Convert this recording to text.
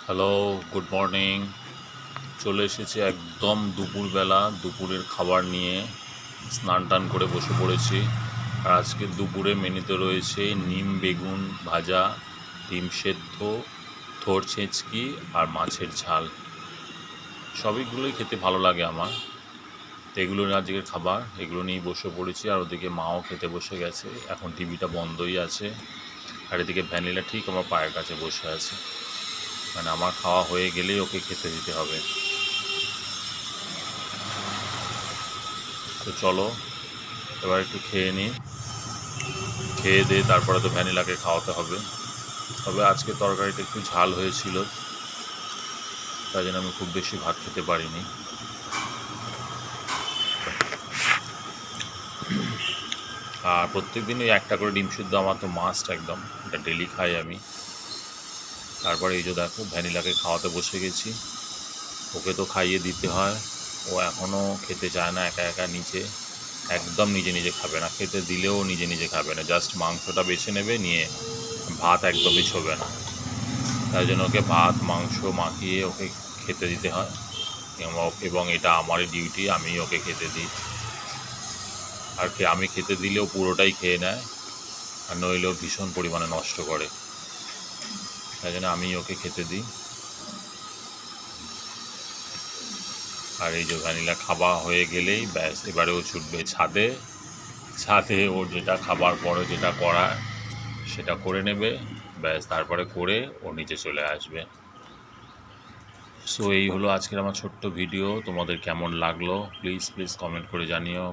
Hello, good morning. চলে এসেছি একদম দুপুরবেলা, দুপুরের খাবার নিয়ে স্নান টান করে বসে পড়েছি। আর আজকে দুপুরে মেনুতে রয়েছে নিম বেগুন ভাজা, ডিম সেদ্ধ, থোড় ছেঁচকি আর মাছের ঝাল। সবইগুলোই খেতে ভালো লাগে আমার। তো এগুলো আজকের খাবার, এগুলো নিয়েই বসে পড়েছি। আর ওদিকে মাও খেতে বসে গেছে, এখন টিভিটা বন্ধই আছে। আর এদিকে ভ্যানিলা ঠিক আমার পায়ের কাছে বসে আছে, মানে আমার খাওয়া হয়ে গেলেই ওকে খেতে দিতে হবে। তো চলো এবার একটু খেয়ে নিই, খেয়ে দিয়ে তারপরে তো ভ্যানিলাকে খাওয়াতে হবে। তবে আজকে তরকারিটা একটু ঝাল হয়েছিল, তাই জন্য আমি খুব বেশি ভাত খেতে পারিনি। আর প্রত্যেক দিনই একটা করে ডিম সিদ্ধ আমার তো মাস্ট, একদম এটা ডেলি খাই আমি। তারপরে এই যে দেখো ভ্যানিলাকে খাওয়াতে বসে গেছি, ওকে তো খাইয়ে দিতে হয়। ও এখনও খেতে চায় না, একা একা নিচে একদম নিজে নিজে খাবে না, খেতে দিলেও নিজে নিজে খাবে না, জাস্ট মাংসটা বেছে নেবে, নিয়ে ভাত একদমই ছোবে না। তাই জন্য ওকে ভাত মাংস মাখিয়ে ওকে খেতে দিতে হয়, এবং এটা আমারই ডিউটি, আমি ওকে খেতে দিই। আর আমি খেতে দিলেও পুরোটাই খেয়ে নেয়, আর নইলেও ভীষণ পরিমাণে নষ্ট করে, তাই জন্য আমি ওকে খেতে দিই। আর এই যে ভ্যানিলা খাওয়া হয়ে গেলেই ব্যাস, এবারে ও ছুটবে ছাদে। ছাদে ওর যেটা খাবার পরে যেটা করা সেটা করে নেবে, ব্যাস তারপরে করে ও নিচে চলে আসবে। সো এই হলো আজকের আমার ছোট্ট ভিডিও। তোমাদের কেমন লাগলো প্লিজ প্লিজ কমেন্ট করে জানিও।